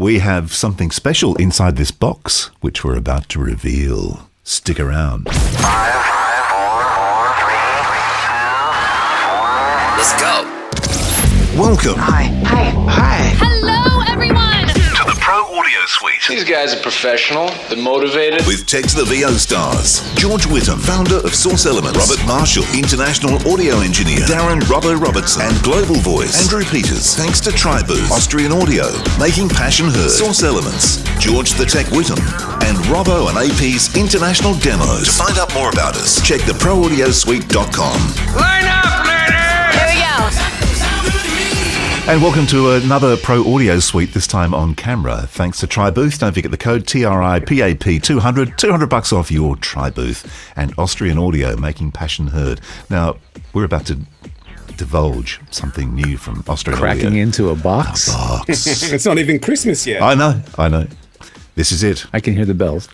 we have something special inside this box, which we're about to reveal. Stick around. 5, 4, 4, 3, 2, 1. Let's go. Welcome. Hi. Hello, everyone. To the Pro Audio Suite. These guys are professional, they're motivated. With Text the VO stars. George Whittam, founder of Source Elements. Robert Marshall, international audio engineer. Darren Robbo Robertson. And global voice. Andrew Peters. Thanks to Tribooth. Austrian Audio. Making passion heard. Source Elements. George the Tech Whittam. And Robbo and AP's international demos. To find out more about us, check theproaudiosuite.com. Line up, ladies! Here we go. And welcome to another Pro Audio Suite, this time on camera. Thanks to Tribooth. Don't forget the code TRIPAP 200. $200 off your Tribooth. And Austrian Audio, making passion heard. Now, we're about to divulge something new from Austrian Audio. Cracking into a box. It's not even Christmas yet. I know. This is it. I can hear the bells.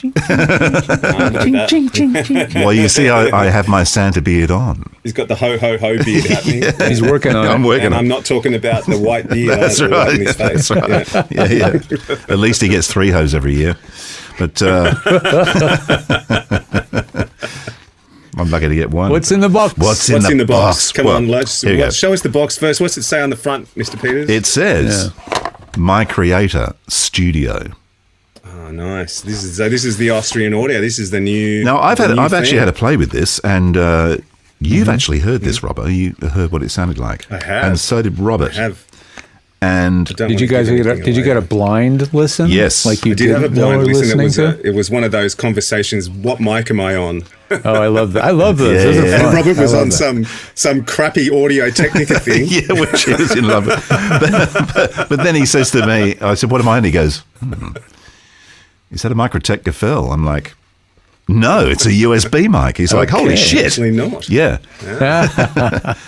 Well, you see, I have my Santa beard on. He's got the ho-ho-ho beard happening. He's working on I'm it. working And on I'm it. not talking about the white beard That's in right. his face. That's right. Yeah. At least he gets 3 hoes every year. But I'm lucky to get one. What's in the box? What's What's in the box? Come Well, on, here we go. show us the box first. What's it say on the front, Mr. Peters? It says Mi-Creator Studio. Oh, nice. This is the Austrian Audio. This is the new. Now, I've actually thing. had a play with this, and you've actually heard this, Robbo. You heard what it sounded like. I have. And so did Robert. I have. And Don't Did you wanna guys give get anything a away. blind listen? Yes. Like you I did have a didn't know blind we were listen. listening to? It was one of those conversations. What mic am I on? Oh, I love that. I love those. Those are Yeah. fun. And Robert was I love on that. some crappy Audio Technica thing. yeah, which he was in love with. But then he says to me, I said, what am I? And he goes, is that a Microtech Gefell? I'm like, no, it's a USB mic. He's like, holy Okay. shit. Actually not. Yeah.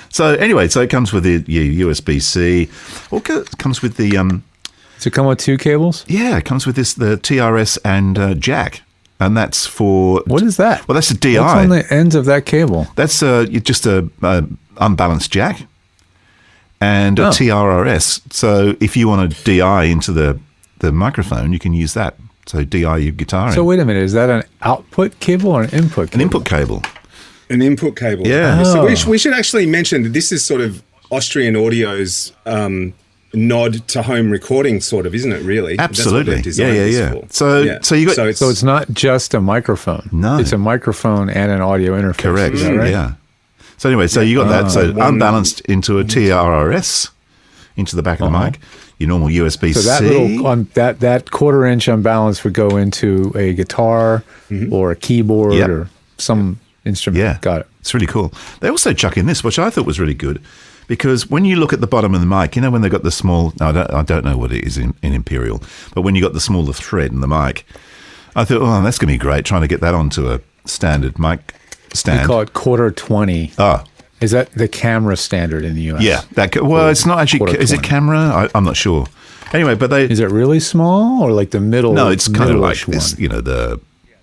So anyway, so it comes with the USB-C. Or it comes with the, Does it come with 2 cables? it comes with the TRS and jack. And that's for... What is that? Well, that's a DI. What's on the ends of that cable? That's just a unbalanced jack and a TRRS. So if you want to DI into the microphone, you can use that. So DI your guitar So in. wait a minute. Is that an output cable or an input cable? An input cable. An input cable. Yeah. So Oh. we should actually mention that this is sort of Austrian Audio's nod to home recording, sort of, isn't it? Really, Absolutely. That's what they've designed this for. So you got... So it's not just a microphone. No. It's a microphone and an audio interface. Correct. Is that right? Yeah. So anyway, so you got that. So one- unbalanced into a TRRS into the back of the mic. Your normal USB-C. So that little that 1/4 inch unbalanced would go into a guitar or a keyboard Yep. or some instrument. Yeah. Got it. It's really cool. They also chuck in this, which I thought was really good, because when you look at the bottom of the mic, you know, when they've got the small, I don't know what it is in Imperial, but when you got the smaller thread in the mic, I thought, oh, that's going to be great, trying to get that onto a standard mic stand. We call it 1/4-20. Oh, Is that the camera standard in the US? yeah. It's not actually, is it 1/4-20. camera? I'm not sure. Anyway, but they... Is it really small or like the middle? No, it's kind of like middle-ish this, one? you know,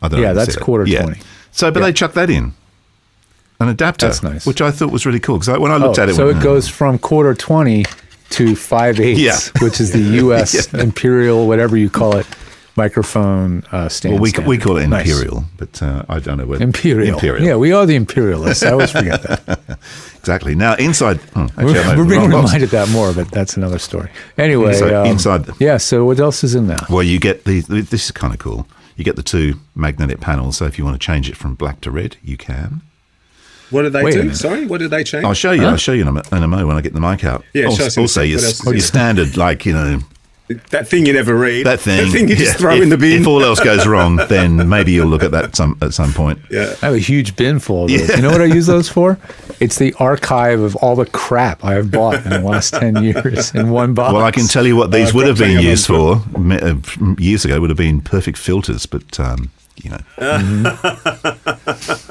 I don't know. Yeah, how to that's say it. 1/4-20. So, but they chuck that in. An adapter. That's nice. Which I thought was really cool, because when I looked at it... So went, it goes from 1/4-20 to 5/8, Yeah. which is the US Imperial, whatever you call it, microphone stand. Well, we standard. call it Nice. Imperial, but I don't know what... Imperial. Yeah, we are the imperialists. I always forget that. Exactly. Now, inside... We're being reminded that more, but that's another story. Anyway. So inside the- Yeah, so what else is in there? Well, you get this is kind of cool. You get the 2 magnetic panels, so if you want to change it from black to red, you can. What did they Wait a do? minute. Sorry, what did they change? I'll show you. I'll show you in a mo when I get the mic out. Yeah, show Also, us in a also sec. your, What else is your in standard, like, you know... That thing you never read. That thing. That thing you just yeah, throw if, in the bin. If all else goes wrong, then maybe you'll look at that at some point. Yeah. I have a huge bin full of those. You know what I use those for? It's the archive of all the crap I have bought in the last 10 years in one box. Well, I can tell you what these I've would got have been plenty of used them. for years ago. Would have been perfect filters, but you know,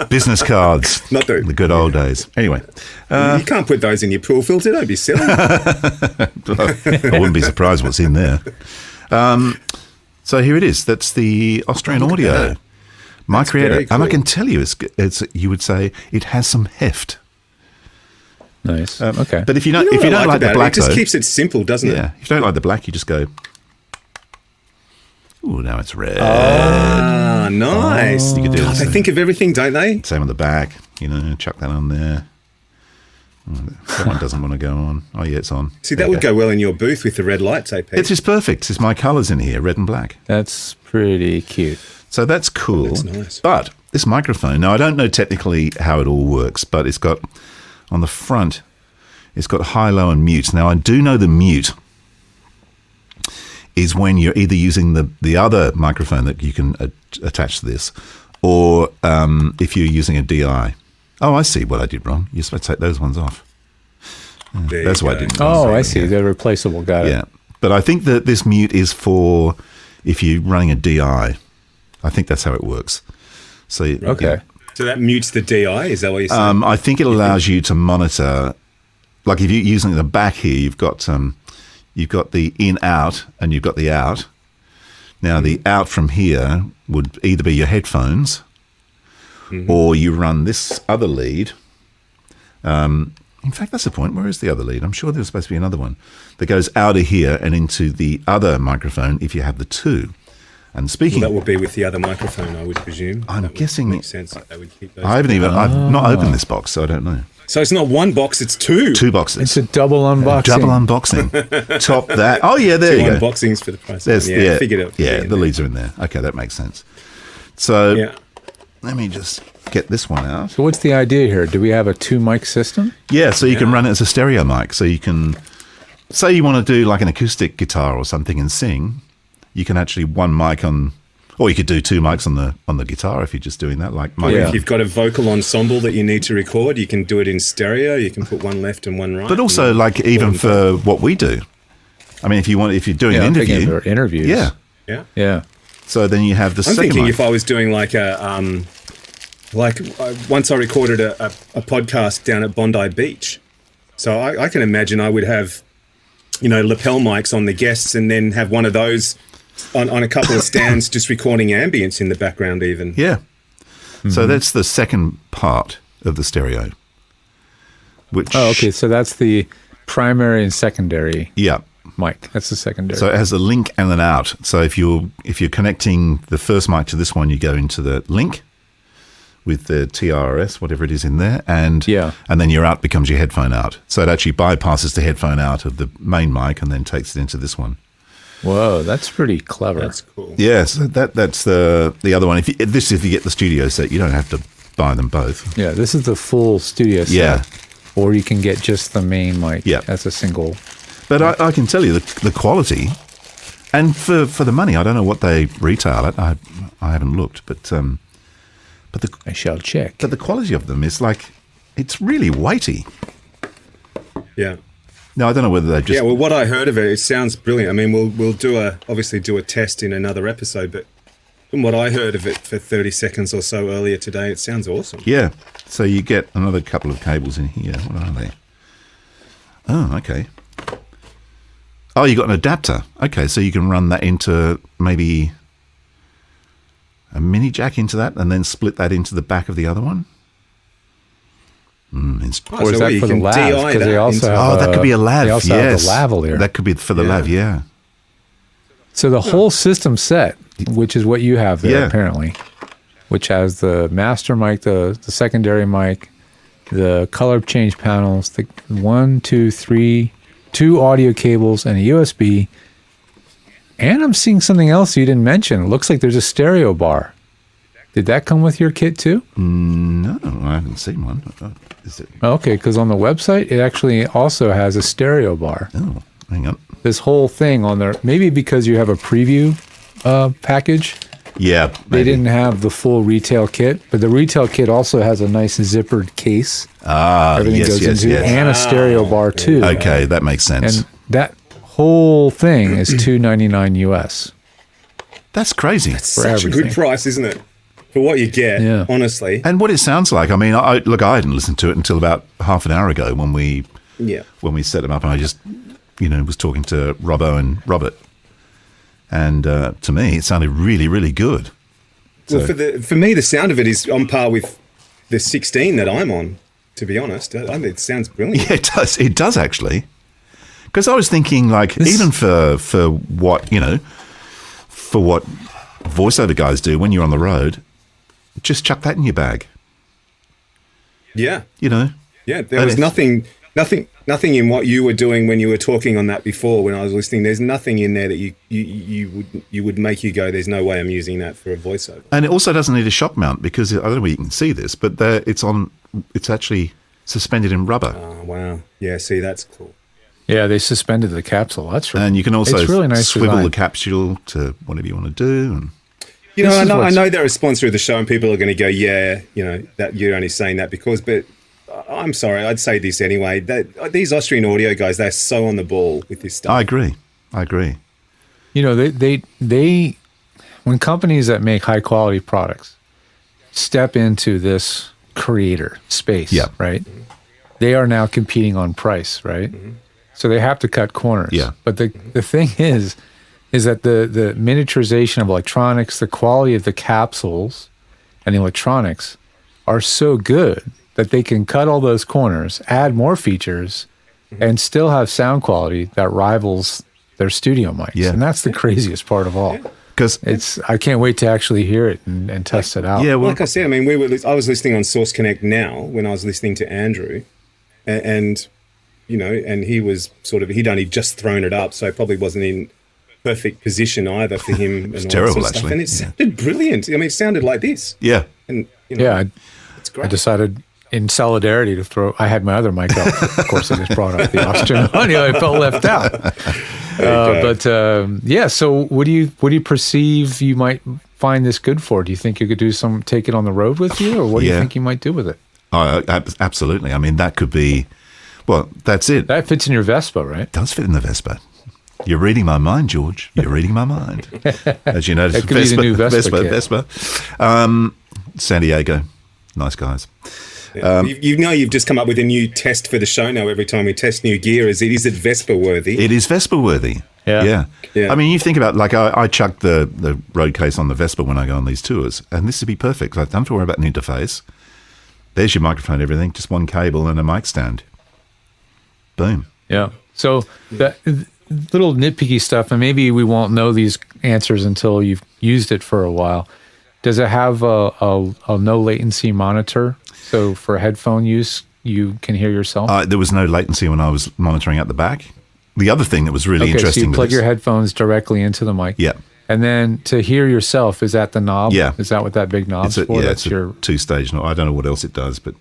business cards, Not the- the good old days. Anyway, You can't put those in your pool filter. Don't be silly. I wouldn't be surprised what's in there. So here it is. That's the Austrian Audio Mi-Creator, very and I cool. can tell you, it's you would say it has some heft. Nice. Okay. But if you don't, You know if you what I don't like the about black, it just though, keeps it simple, doesn't it? yeah, if you don't like the black, you just go Ooh, now it's red. Ah, nice. You could do God, they think of everything, don't they? Same on the back. Chuck that on there. That one doesn't want to go on. Oh, yeah, it's on. See, that would go well in your booth with the red lights, AP. It's just perfect. It's my colours in here, red and black. That's pretty cute. So that's cool. That's nice. But this microphone, now I don't know technically how it all works, but it's got, on the front, it's got high, low, and mute. Now I do know the mute is when you're either using the other microphone that you can attach to this, or if you're using a DI. Oh, I see what I did wrong. You're supposed to take those ones off. That's why I didn't. Oh, I see. They're replaceable. Got it. Yeah. But I think that this mute is for if you're running a DI. I think that's how it works. So okay. Yeah. So that mutes the DI? Is that what you're saying? I think it allows you to monitor, like if you're using the back here, you've got the in-out and you've got the out. Now, the out from here would either be your headphones or you run this other lead. In fact, that's the point. Where is the other lead? I'm sure there's supposed to be another one that goes out of here and into the other microphone if you have the two. And speaking, that would be with the other microphone, I would presume. I'm guessing makes sense that they would keep those. I've not opened this box, so I don't know. So it's not one box; it's two. Two boxes. It's a double unboxing. Double unboxing. Top that. Oh yeah, there two you go. unboxings for the price. Yeah, figured it. Yeah, the leads are in there. Okay, that makes sense. So let me just get this one out. So what's the idea here? Do we have a 2-mic system? Yeah, so you can run it as a stereo mic. So you can, say you want to do like an acoustic guitar or something and sing, you can actually one mic on, or you could do 2 mics on the guitar if you're just doing that. Like, if you've got a vocal ensemble that you need to record, you can do it in stereo. You can put one left and one right. But also, like even for what we do, I mean, if you're doing an interview, interviews, yeah. So then you have the. I'm thinking if I was doing like a once I recorded a podcast down at Bondi Beach, so I can imagine I would have, lapel mics on the guests, and then have one of those on a couple of stands just recording ambience in the background even. Yeah. So that's the second part of the stereo. Which okay. So that's the primary and secondary. Yeah. Mic. That's the secondary. So it has a link and an out. So if you're connecting the first mic to this one, you go into the link with the TRS, whatever it is in there, and then your out becomes your headphone out. So it actually bypasses the headphone out of the main mic and then takes it into this one. Whoa, that's pretty clever. That's cool. Yeah, so that's the other one. If you get the studio set, you don't have to buy them both. Yeah, this is the full studio set. Yeah. Or you can get just the main mic as a single. But I can tell you the quality, and for the money, I don't know what they retail at. I haven't looked, but I shall check. But the quality of them is like, it's really weighty. Yeah. No, I don't know whether they just. Yeah, well, what I heard of it sounds brilliant. I mean, we'll obviously do a test in another episode, but from what I heard of it for 30 seconds or so earlier today, it sounds awesome. Yeah. So you get another couple of cables in here. What are they? Oh, okay. Oh, you got an adapter. Okay, so you can run that into maybe a mini jack into that, and then split that into the back of the other one. Or is that for the lav? Because they also have that could be a lav. They also have the lavalier. That could be for the lav. Yeah. So the whole system set, which is what you have there apparently, which has the master mic, the secondary mic, the color change panels, the 2 audio cables, and a USB. And I'm seeing something else you didn't mention. It looks like there's a stereo bar. Did that come with your kit too? No, I haven't seen one. Is it? Okay, because on the website, it actually also has a stereo bar. Oh, hang on. This whole thing on there, maybe because you have a preview package. Yeah. They didn't have the full retail kit, but the retail kit also has a nice zippered case. Everything goes into and a stereo bar too. Okay, that makes sense. And that whole thing is $299 US. That's crazy. That's such a good price, isn't it? For what you get, honestly. And what it sounds like. I mean, I hadn't listened to it until about half an hour ago when we set them up, and I just was talking to Robbo and Robert. And to me, it sounded really, really good. Well, for me, the sound of it is on par with the 16 that I'm on, to be honest. I think it sounds brilliant. Yeah, it does. It does, actually. Because I was thinking, like, even for what, for what voiceover guys do when you're on the road, just chuck that in your bag. Yeah. You know? Yeah, there was nothing in what you were doing when you were talking on that before when I was listening. There's nothing in there that you would make you go, there's no way I'm using that for a voiceover. And it also doesn't need a shock mount because I don't know if you can see this, but it's actually suspended in rubber. Oh, wow. Yeah, see, that's cool. Yeah, they suspended the capsule. That's right. And you can also it's really nice swivel design. the capsule to whatever you want to do. And you know, I know they're a sponsor of the show and people are going to go, yeah, you know, that you're only saying that because, but I'm sorry, I'd say this anyway. These Austrian audio guys, they're so on the ball with this stuff. I agree. You know, they when companies that make high quality products step into this creator space, right? They are now competing on price, right? Mm-hmm. So they have to cut corners. Yeah. But the thing is that the miniaturization of electronics, the quality of the capsules and the electronics are so good that they can cut all those corners, add more features, and still have sound quality that rivals their studio mics. Yeah. And that's the craziest part of all. Because I can't wait to actually hear it and test it out. Yeah, well, like I said, I mean, I was listening on Source Connect now when I was listening to Andrew, and you know, and he was he'd only just thrown it up, so it probably wasn't in perfect position either for him. It's and terrible, all that sort of actually. stuff. And it sounded brilliant. I mean, it sounded like this. Yeah. And you know, it's great. I decided in solidarity to throw. I had my other mic up. Of course, I just brought up the Austrian Audio. I felt left out. So what do you perceive you might find this good for? Do you think you could take it on the road with you, or what do you think you might do with it? Oh, absolutely. I mean, that could be. Well, that's it. That fits in your Vespa, right? It does fit in the Vespa. You're reading my mind, George. You're reading my mind. As you notice, that could be the new Vespa. San Diego, nice guys. You've just come up with a new test for the show now. Every time we test new gear, is it Vespa worthy? It is Vespa worthy. Yeah. I mean, you think about I chuck the road case on the Vespa when I go on these tours, and this would be perfect. I don't have to worry about an interface. There's your microphone, everything, just one cable and a mic stand. Boom. Yeah. So that little nitpicky stuff, and maybe we won't know these answers until you've used it for a while. Does it have a no latency monitor? So for headphone use, you can hear yourself? There was no latency when I was monitoring at the back. The other thing that was really interesting. So you plug your headphones directly into the mic. Yeah. And then to hear yourself, is that the knob? Yeah. Is that what that big knob's for? That's your two-stage knob. I don't know what else it does, but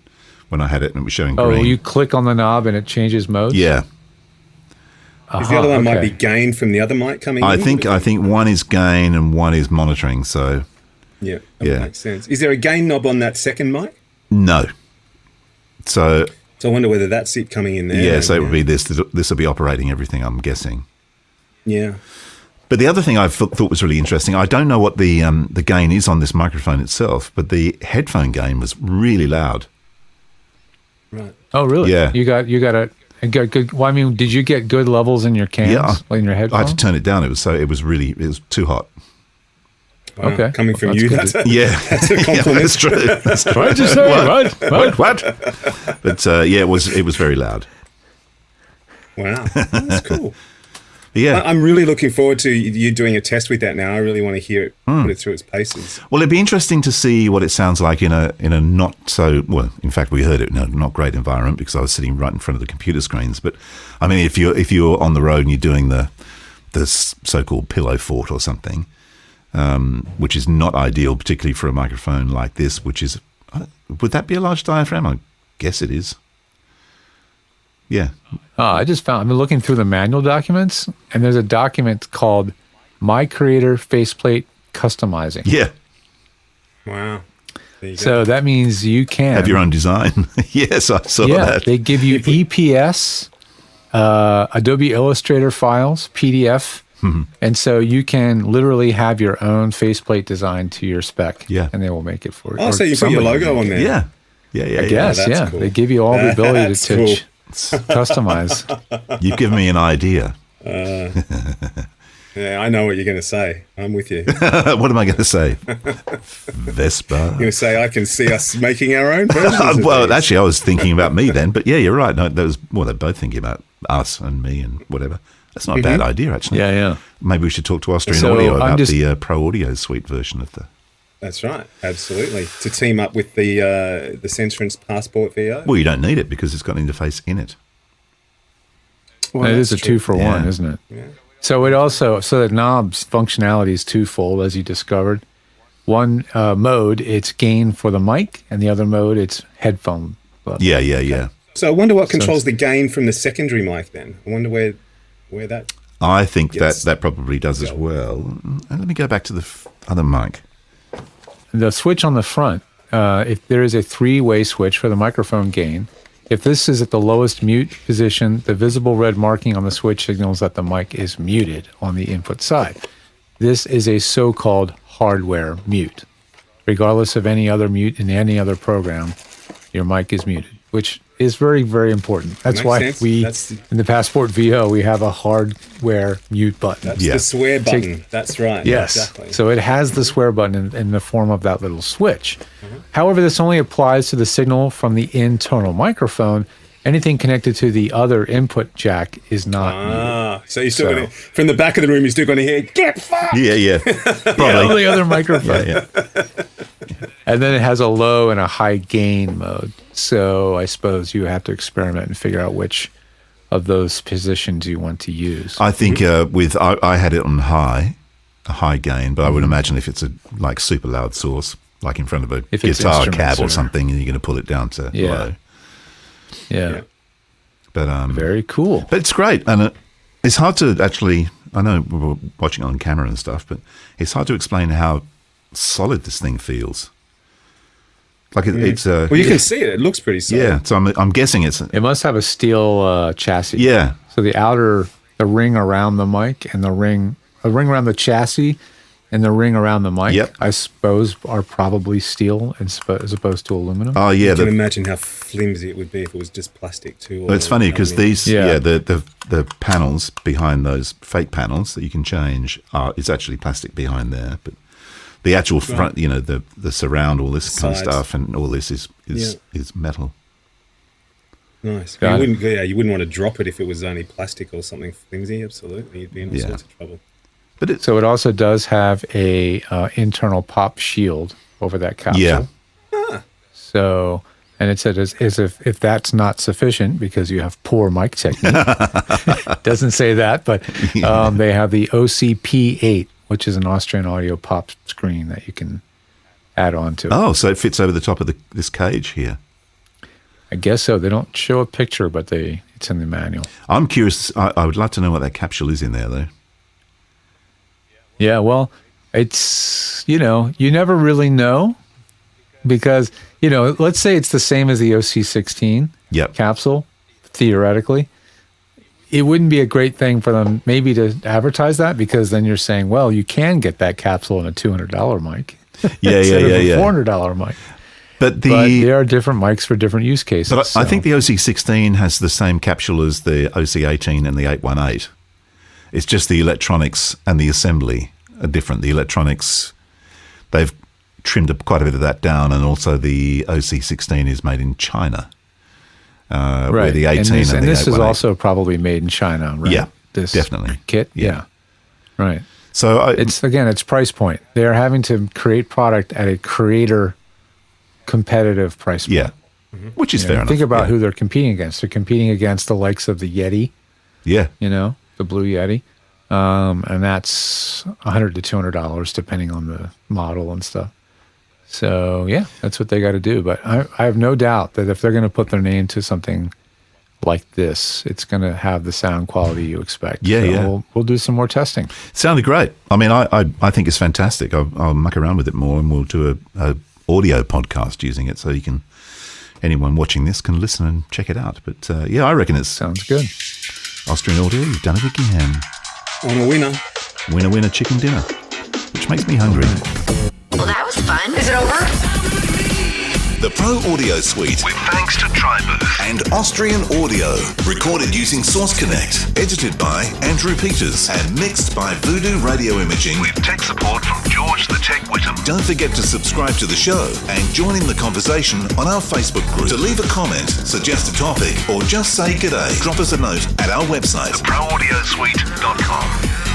when I had it and it was showing green. Oh, you click on the knob and it changes modes? Yeah. Is the other one might be gain from the other mic coming in? I think one is gain and one is monitoring, so... Yeah, that makes sense. Is there a gain knob on that second mic? No. So I wonder whether that's it coming in there. Yeah, so it would be this. This will be operating everything, I'm guessing. Yeah. But the other thing I thought was really interesting, I don't know what the gain is on this microphone itself, but the headphone gain was really loud. Right. Oh, really? Yeah. You got good. Well, I mean, did you get good levels in your cans? In your headphones? I had to turn it down. It was too hot. Wow. Okay. Coming from you, that's a compliment. Yeah, that's true. That's true. What did you say? What? But it was very loud. Wow, that's cool. Yeah, I'm really looking forward to you doing a test with that now. I really want to hear it, put it through its paces. Well, it'd be interesting to see what it sounds like in a not so well. In fact, we heard it in a not great environment because I was sitting right in front of the computer screens. But I mean, if you're on the road and you're doing the so-called pillow fort or something, which is not ideal, particularly for a microphone like this, which is would that be a large diaphragm? I guess it is. Yeah. I've been looking through the manual documents, and there's a document called Mi-Creator Faceplate Customizing. Yeah. Wow. There you go. So that means you can have your own design. Yes, I saw that. They give you EPS, Adobe Illustrator files, PDF, and so you can literally have your own faceplate designed to your spec. Yeah. And they will make it for you. Oh, so you put your logo on there. Yeah. I guess, that's cool. They give you all the ability to cool. customize. You've given me an idea. Yeah, I know what you're going to say. I'm with you. What am I going to say? Vespa. You're going to say I can see us making our own versions. Well, actually, I was thinking about me then, but yeah, you're right. No, they're both thinking about us and me and whatever. That's not a bad idea, actually. Yeah. Maybe we should talk to Austrian So Audio I'm about just- the Pro Audio Suite version of the... That's right. Absolutely. To team up with the Sensorance Passport VO. Well, you don't need it because it's got an interface in it. Well, it is a that's true. 2-for-1, Yeah. isn't it? Yeah. So the knob's functionality is twofold, as you discovered. One mode, it's gain for the mic, and the other mode, it's headphone level. Yeah. So I wonder what controls the gain from the secondary mic then. I wonder where that... I think Yes. that probably does as well. And let me go back to the other mic. The switch on the front, if there is a 3-way switch for the microphone gain, if this is at the lowest mute position, the visible red marking on the switch signals that the mic is muted on the input side. This is a so-called hardware mute. Regardless of any other mute in any other program, your mic is muted, which is very, very important. That's Makes why sense. in the Passport VO, we have a hardware mute button. That's the swear button. That's right. Yes. Exactly. So it has the swear button in the form of that little switch. However, this only applies to the signal from the internal microphone. Anything connected to the other input jack is not muted. So you're still going to... From the back of the room, you're still going to hear, get fucked! Yeah. On Probably. the other microphone. Yeah. And then it has a low and a high gain mode. So I suppose you have to experiment and figure out which of those positions you want to use. I think I had it on a high gain, but I would imagine if it's a like super loud source, like in front of a If it's guitar instruments cab or or- something, and you're going to pull it down to low. Yeah. But Very cool. But it's great, and it's hard to actually. I know we were watching it on camera and stuff, but it's hard to explain how solid this thing feels. Like it's Well, you can see it. It looks pretty solid. yeah. So I'm guessing it's It must have a steel chassis. yeah. So the ring around the mic and the ring around the chassis and the ring around the mic, Yep. I suppose, are probably steel as opposed to aluminum. Oh yeah. You can imagine how flimsy it would be if it was just plastic too. Well, it's funny because these, Yeah. the panels behind those fake panels that you can change it's actually plastic behind there, but the actual front, the surround, all this kind of Sides. stuff, and all this is metal. Nice. Got You it. wouldn't want to drop it if it was only plastic or something flimsy. Absolutely, you'd be in all Yeah. sorts of trouble. But it's So it also does have a internal pop shield over that capsule. yeah, So, and it said as if that's not sufficient because you have poor mic technique. Doesn't say that, but they have the OCP8, which is an Austrian audio pop screen that you can add on to. oh, so it fits over the top of this cage here. I guess so. They don't show a picture, but it's in the manual. I'm curious. I would like to know what that capsule is in there, though. Yeah, well, it's, you never really know because, let's say it's the same as the OC16 Yep. capsule, theoretically. It wouldn't be a great thing for them maybe to advertise that because then you're saying, well, you can get that capsule in a $200 mic. Yeah, instead of a yeah. $400 mic. But But there are different mics for different use cases. But I so- think the OC16 has the same capsule as the OC18 and the 818. It's just the electronics and the assembly are different. The electronics, they've trimmed up quite a bit of that down, and also the OC16 is made in China. Where the 18 and this, and the this is 818. also probably made in China, right? Yeah, this definitely. kit. Yeah. Yeah. Right. So It's price point. They're having to create product at a creator competitive price point. yeah, which is fair enough. Think about yeah. who they're competing against. They're competing against the likes of the Yeti, Yeah, the Blue Yeti. And that's $100 to $200 depending on the model and stuff. So yeah, that's what they got to do. But I have no doubt that if they're going to put their name to something like this, it's going to have the sound quality you expect. Yeah, So yeah. We'll do some more testing. sounded great. I mean, I think it's fantastic. I'll muck around with it more, and we'll do a audio podcast using it, so anyone watching this can listen and check it out. But yeah, I reckon it's Sounds good. Austrian Audio. You've done it again. On a winner. Winner, winner, chicken dinner, which makes me hungry. Well, that was fun. Is it over? The Pro Audio Suite, with thanks to Tribooth, and Austrian Audio, recorded using Source Connect, edited by Andrew Peters, and mixed by Voodoo Radio Imaging, with tech support from George the Tech Whittam. Don't forget to subscribe to the show and join in the conversation on our Facebook group. To leave a comment, suggest a topic, or just say g'day, drop us a note at our website, theproaudiosuite.com.